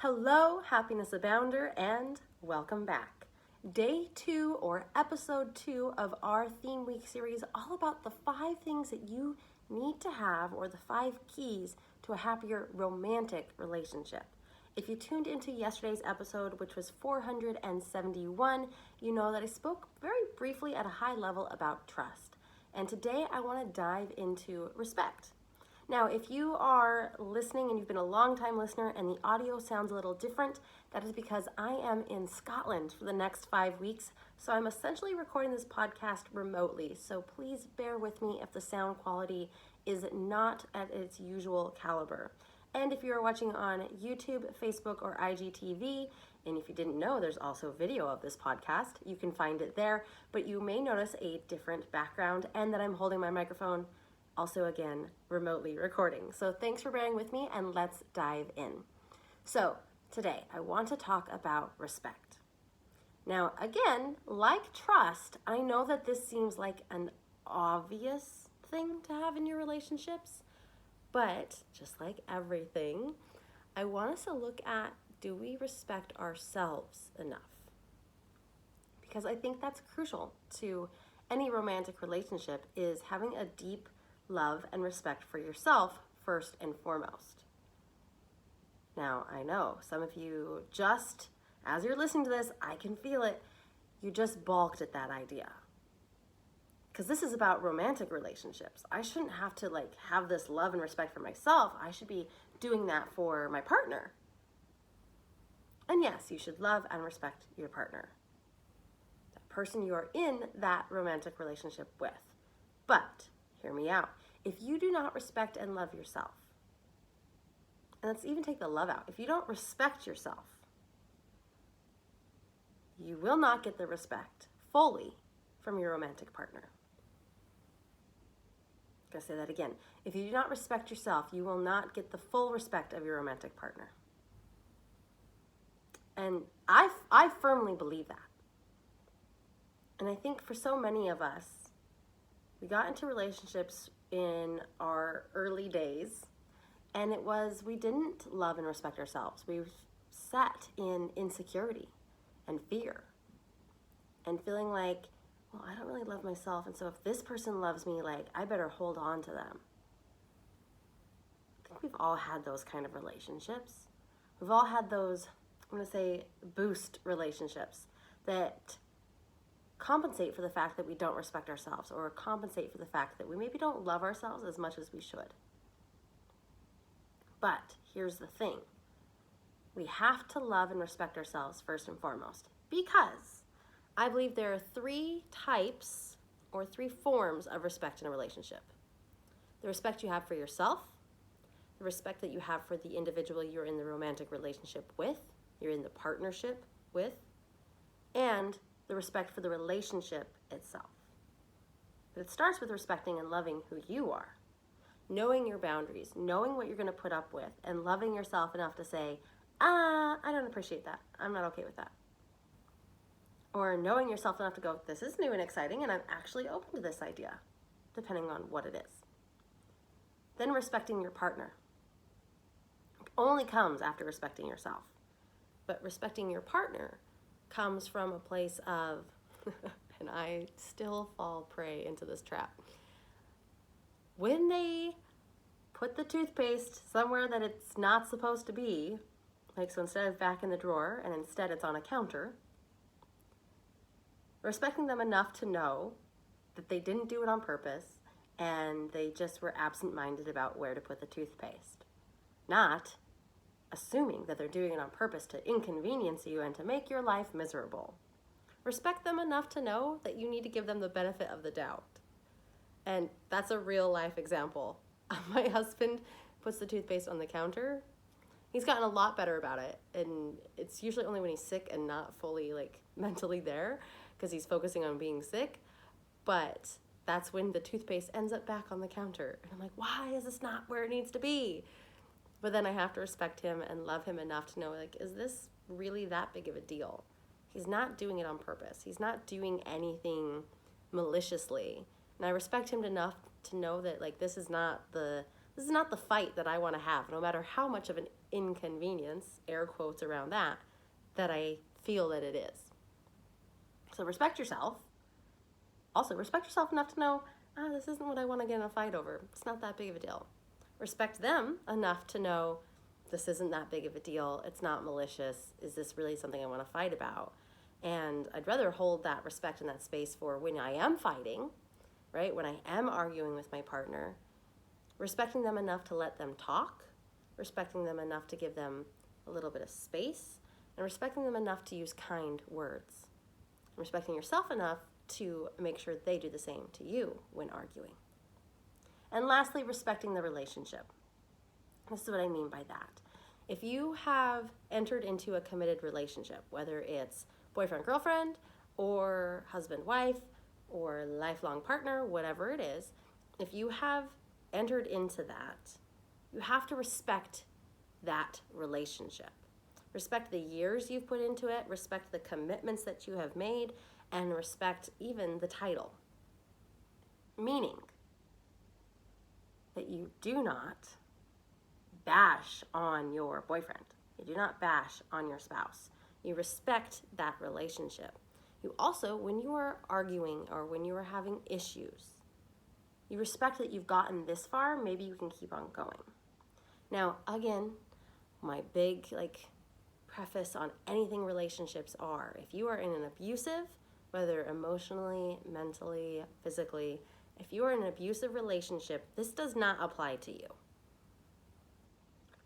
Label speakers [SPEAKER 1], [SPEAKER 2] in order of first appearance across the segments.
[SPEAKER 1] Hello, happiness abounder, and welcome back. Day 2 or episode 2 of our theme week series, all about the 5 things that you need to have, or the 5 keys to a happier romantic relationship. If you tuned into yesterday's episode, which was 471, you know that I spoke very briefly at a high level about trust. And today I want to dive into respect. Now, if you are listening and you've been a long time listener and the audio sounds a little different, that is because I am in Scotland for the next 5 weeks. So I'm essentially recording this podcast remotely. So please bear with me if the sound quality is not at its usual caliber. And if you're watching on YouTube, Facebook, or IGTV, and if you didn't know, there's also video of this podcast, you can find it there. But you may notice a different background and that I'm holding my microphone also again remotely recording. So thanks for bearing with me, and let's dive in. So today I want to talk about respect. Now again, like trust, I know that this seems like an obvious thing to have in your relationships, but just like everything, I want us to look at, do we respect ourselves enough? Because I think that's crucial to any romantic relationship, is having a deep love and respect for yourself first and foremost. Now, I know some of you, just as you're listening to this, I can feel it, you just balked at that idea. Because this is about romantic relationships. I shouldn't have to have this love and respect for myself. I should be doing that for my partner. And yes, you should love and respect your partner, that person you are in that romantic relationship with. But hear me out. If you do not respect and love yourself, and let's even take the love out, if you don't respect yourself, you will not get the respect fully from your romantic partner. I'm going to say that again. If you do not respect yourself, you will not get the full respect of your romantic partner. And I firmly believe that. And I think for so many of us, we got into relationships in our early days, and we didn't love and respect ourselves. We sat in insecurity and fear and feeling like, well, I don't really love myself, and so if this person loves me, I better hold on to them. I think we've all had those kind of relationships. We've all had those, I'm going to say, boost relationships that compensate for the fact that we don't respect ourselves, or compensate for the fact that we maybe don't love ourselves as much as we should. But here's the thing. We have to love and respect ourselves first and foremost, because I believe there are 3 types or 3 forms of respect in a relationship. The respect you have for yourself, the respect that you have for the individual you're in the romantic relationship with, you're in the partnership with, and the respect for the relationship itself. But it starts with respecting and loving who you are, knowing your boundaries, knowing what you're going to put up with, and loving yourself enough to say, I don't appreciate that. I'm not okay with that. Or knowing yourself enough to go, this is new and exciting, and I'm actually open to this idea, depending on what it is. Then respecting your partner. It only comes after respecting yourself. But respecting your partner comes from a place of, and I still fall prey into this trap, when they put the toothpaste somewhere that it's not supposed to be, so instead of back in the drawer, and instead it's on a counter, respecting them enough to know that they didn't do it on purpose, and they just were absent-minded about where to put the toothpaste. Not assuming that they're doing it on purpose to inconvenience you and to make your life miserable. Respect them enough to know that you need to give them the benefit of the doubt. And that's a real life example. My husband puts the toothpaste on the counter. He's gotten a lot better about it, and it's usually only when he's sick and not fully mentally there, because he's focusing on being sick. But that's when the toothpaste ends up back on the counter. And I'm like, why is this not where it needs to be? But then I have to respect him and love him enough to know, is this really that big of a deal? He's not doing it on purpose. He's not doing anything maliciously. And I respect him enough to know that this is not the fight that I want to have, no matter how much of an inconvenience, air quotes around that I feel that it is. So respect yourself. Also, respect yourself enough to know, this isn't what I want to get in a fight over. It's not that big of a deal. Respect them enough to know this isn't that big of a deal. It's not malicious. Is this really something I want to fight about? And I'd rather hold that respect in that space for when I am fighting, right? When I am arguing with my partner, respecting them enough to let them talk, respecting them enough to give them a little bit of space, and respecting them enough to use kind words. Respecting yourself enough to make sure they do the same to you when arguing. And lastly, respecting the relationship. This is what I mean by that. If you have entered into a committed relationship, whether it's boyfriend, girlfriend, or husband, wife, or lifelong partner, whatever it is, if you have entered into that, you have to respect that relationship. Respect the years you've put into it, respect the commitments that you have made, and respect even the title. Meaning that you do not bash on your boyfriend. You do not bash on your spouse. You respect that relationship. You also, when you are arguing or when you are having issues, you respect that you've gotten this far, maybe you can keep on going. Now, again, my big preface on anything relationships are, if you are in an abusive, whether emotionally, mentally, physically, if you are in an abusive relationship, this does not apply to you.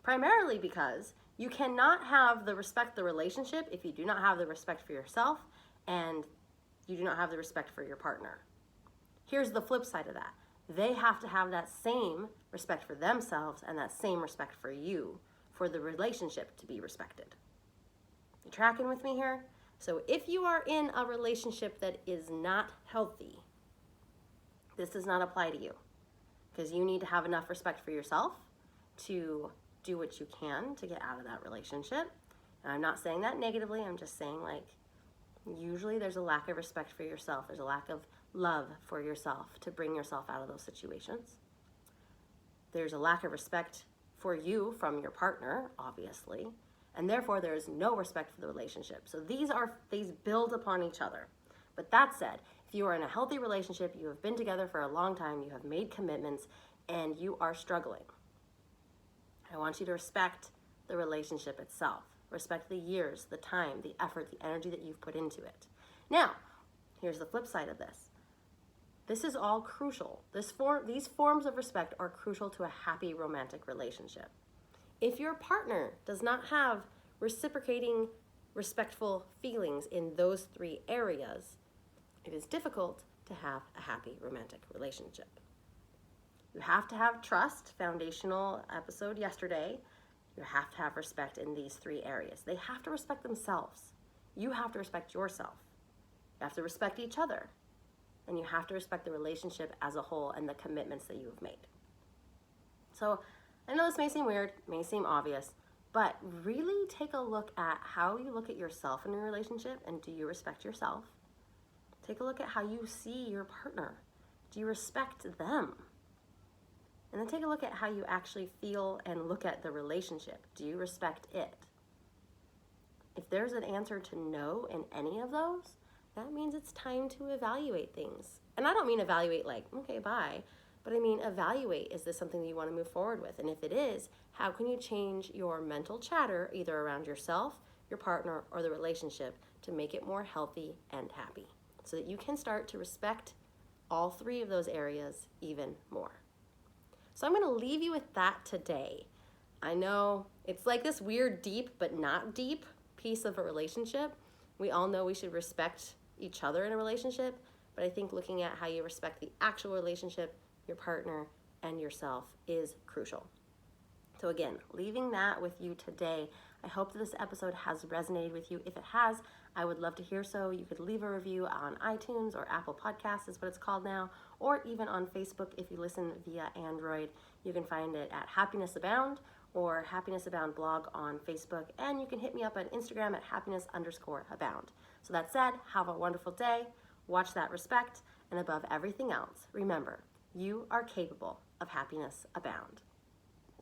[SPEAKER 1] Primarily because you cannot have the respect the relationship if you do not have the respect for yourself and you do not have the respect for your partner. Here's the flip side of that. They have to have that same respect for themselves and that same respect for you for the relationship to be respected. You tracking with me here? So if you are in a relationship that is not healthy, this does not apply to you because you need to have enough respect for yourself to do what you can to get out of that relationship. And I'm not saying that negatively. I'm just saying usually there's a lack of respect for yourself. There's a lack of love for yourself to bring yourself out of those situations. There's a lack of respect for you from your partner, obviously, and therefore there is no respect for the relationship. So these build upon each other. But that said, if you are in a healthy relationship, you have been together for a long time, you have made commitments, and you are struggling, I want you to respect the relationship itself. Respect the years, the time, the effort, the energy that you've put into it. Now, here's the flip side of this. This is all crucial. These forms of respect are crucial to a happy romantic relationship. If your partner does not have reciprocating, respectful feelings in those three areas, it is difficult to have a happy romantic relationship. You have to have trust, foundational episode yesterday. You have to have respect in these three areas. They have to respect themselves. You have to respect yourself. You have to respect each other. And you have to respect the relationship as a whole and the commitments that you have made. So I know this may seem weird, may seem obvious, but really take a look at how you look at yourself in a relationship, and do you respect yourself? Take a look at how you see your partner. Do you respect them? And then take a look at how you actually feel and look at the relationship. Do you respect it? If there's an answer to no in any of those, that means it's time to evaluate things. And I don't mean evaluate okay, bye. But I mean evaluate, is this something that you want to move forward with? And if it is, how can you change your mental chatter either around yourself, your partner, or the relationship to make it more healthy and happy so that you can start to respect all three of those areas even more. So I'm going to leave you with that today. I know it's like this weird deep but not deep piece of a relationship. We all know we should respect each other in a relationship, but I think looking at how you respect the actual relationship, your partner, and yourself is crucial. So again, leaving that with you today. I hope that this episode has resonated with you. If it has, I would love to hear so. You could leave a review on iTunes or Apple Podcasts is what it's called now, or even on Facebook if you listen via Android. You can find it at Happiness Abound or Happiness Abound blog on Facebook, and you can hit me up on Instagram at happiness_abound. So that said, have a wonderful day, watch that respect, and above everything else, remember, you are capable of happiness abound.